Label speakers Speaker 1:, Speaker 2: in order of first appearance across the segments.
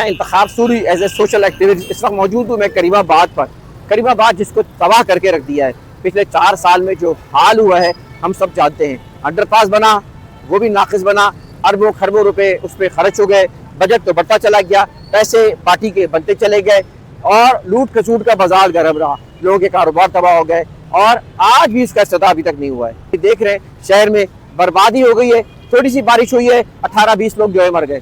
Speaker 1: इंतखाब Suri as a social activity इस वक्त मौजूद हूँ मैं करीम आबाद पर। करीम आबाद जिसको तबाह करके रख दिया है पिछले 4 साल में, जो हाल हुआ है हम सब जानते हैं। अंडरपास बना वो भी नाकिस बना, अरबों खरबों रुपए उस पर खर्च हो गए, बजट तो बढ़ता चला गया, पैसे पार्टी के बनते चले गए और लूट खसूट का बाजार गर्म रहा, लोगों के कारोबार तबाह हो गए और आज भी इसका इफ्तिताह अभी तक नहीं हुआ है। देख रहे हैं शहर में बर्बादी हो गई है, थोड़ी सी बारिश हुई है 18-20 लोग जो है मर गए।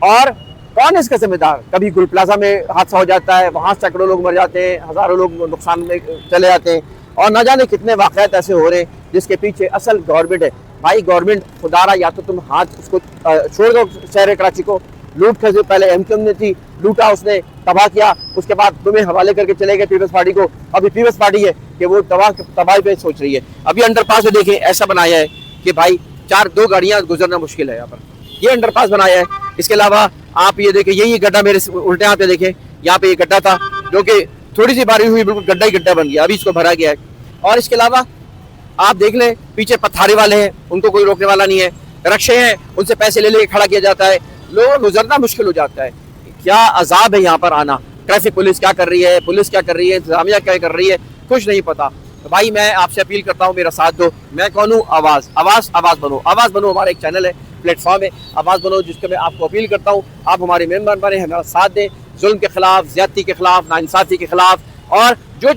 Speaker 1: और कौन है इसका जिम्मेदार? कभी गुल प्लाजा में हादसा हो जाता है, वहाँ सैकड़ों लोग मर जाते हैं, हज़ारों लोग नुकसान में चले जाते हैं और न जाने कितने वाक़यात ऐसे हो रहे हैं जिसके पीछे असल गवर्नमेंट है। भाई गवर्नमेंट खुदारा या तो तुम हाथ उसको छोड़ दो शहर कराची को। लूट खसूट पहले एमक्यूएम ने थी, लूटा उसने, तबाह किया, उसके बाद तुम्हें हवाले करके चले गए पीपल्स पार्टी को। अभी पीपल्स पार्टी है कि वो तबाही पे सोच रही है। अभी अंडरपास में देखें ऐसा बनाया है कि भाई 2 गाड़ियाँ गुजरना मुश्किल है यहाँ पर, ये अंडरपास बनाया है। इसके अलावा आप ये देखें, यही गड्ढा मेरे उल्टे हाथ पे देखें, यहाँ पे ये गड्ढा था जो कि थोड़ी सी बारिश हुई बिल्कुल गड्ढा ही गड्ढा बन गया, अभी इसको भरा गया है। और इसके अलावा आप देख लें पीछे पथारे वाले हैं, उनको कोई रोकने वाला नहीं है, रक्शे हैं उनसे पैसे ले लेके खड़ा किया जाता है, लोगों को गुजरना मुश्किल हो जाता है। क्या अजाब है यहाँ पर आना। ट्रैफिक पुलिस क्या कर रही है, पुलिस क्या कर रही है, इंतजामिया क्या कर रही है, कुछ नहीं पता। तो भाई मैं आपसे अपील करता हूँ मेरा साथ दो। मैं कौन हूँ? आवाज़ आवाज़ बनो। हमारा एक चैनल है, प्लेटफॉर्म है, आवाज़ बनो, जिसके मैं आपको अपील करता हूँ आप हमारे मेंबर बने, हमारा साथ दें जुल्म के खिलाफ, ज्यादती के खिलाफ, नाइंसाफ़ी के खिलाफ। और जो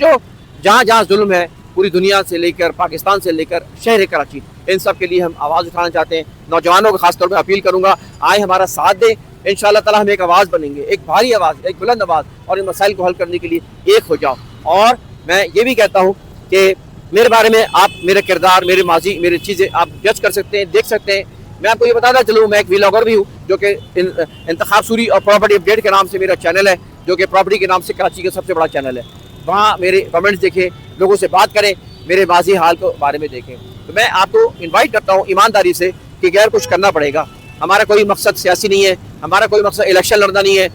Speaker 1: जहाँ जहाँ जुल्म है पूरी दुनिया से लेकर पाकिस्तान से लेकर शहर कराची, इन सब के लिए हम आवाज़ उठाना चाहते हैं। नौजवानों को खासतौर पर अपील करूँगा आए हमारा साथ दें, इंशाअल्लाह ताला हम एक आवाज़ बनेंगे, एक भारी आवाज़, एक बुलंद आवाज़, और इन मसाइल को हल करने के लिए एक हो जाओ। और मैं ये भी कहता हूँ कि मेरे बारे में आप मेरे किरदार, मेरे माजी, मेरी चीज़ें आप जज कर सकते हैं, देख सकते हैं। मैं आपको ये बताता चलूँ मैं एक व्लॉगर भी हूँ जो कि इंतखाब सूरी और प्रॉपर्टी अपडेट के नाम से मेरा चैनल है, जो कि प्रॉपर्टी के नाम से कराची का सबसे बड़ा चैनल है। वहाँ मेरे कमेंट्स देखें, लोगों से बात करें, मेरे माजी हाल को बारे में देखें। तो मैं आपको इन्वाइट करता हूँ ईमानदारी से कि गैर कुछ करना पड़ेगा। हमारा कोई मकसद सियासी नहीं है, हमारा कोई मकसद इलेक्शन लड़ना नहीं है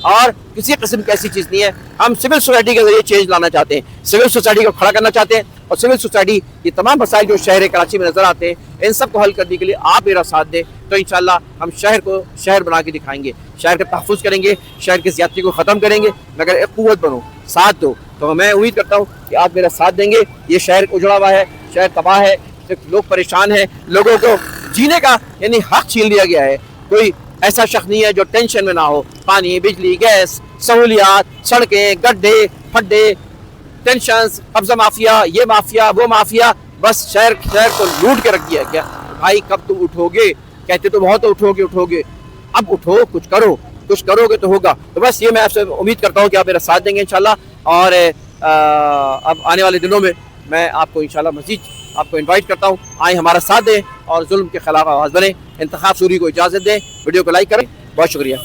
Speaker 1: और किसी किस्म की ऐसी चीज़ नहीं है। हम सिविल सोसाइटी के जरिए चेंज लाना चाहते हैं, सिविल सोसाइटी को खड़ा करना चाहते हैं और सिविल सोसाइटी ये तमाम मसाइल जो शहर कराची में नज़र आते हैं इन सब को हल करने के लिए आप मेरा साथ दें तो इंशाल्लाह हम शहर को शहर बना के दिखाएंगे, शहर का तहफ़्फ़ुज़ करेंगे, शहर की ज़्यादती को ख़त्म करेंगे। मगर एक क़ुव्वत बनो, साथ दो। तो मैं उम्मीद करता हूँ कि आप मेरा साथ देंगे। ये शहर उजड़ा हुआ है, शहर तबाह है, लोग परेशान हैं, लोगों को जीने का यानी हक छीन लिया गया है। कोई ऐसा शख्स नहीं है जो टेंशन में ना हो। पानी, बिजली, गैस, सहूलियात, सड़कें, गड्ढे, खड्डे, टेंशन, कब्जा माफिया, ये माफिया, वो माफिया, बस शहर को लूट के रख दिया क्या। भाई कब तुम उठोगे? कहते तो बहुत उठोगे, अब उठो, कुछ करो, कुछ करोगे तो होगा। तो बस ये मैं आपसे उम्मीद करता हूँ कि आप मेरा साथ देंगे इंशाल्लाह। और अब आने वाले दिनों में मैं आपको इंशाल्लाह मज़ीद आपको इनवाइट करता हूँ, आए हमारा साथ दें और जुल्म के खिलाफ आवाज़ बने। इंतखाब सूरी को इजाज़त दें, वीडियो को लाइक करें। बहुत शुक्रिया।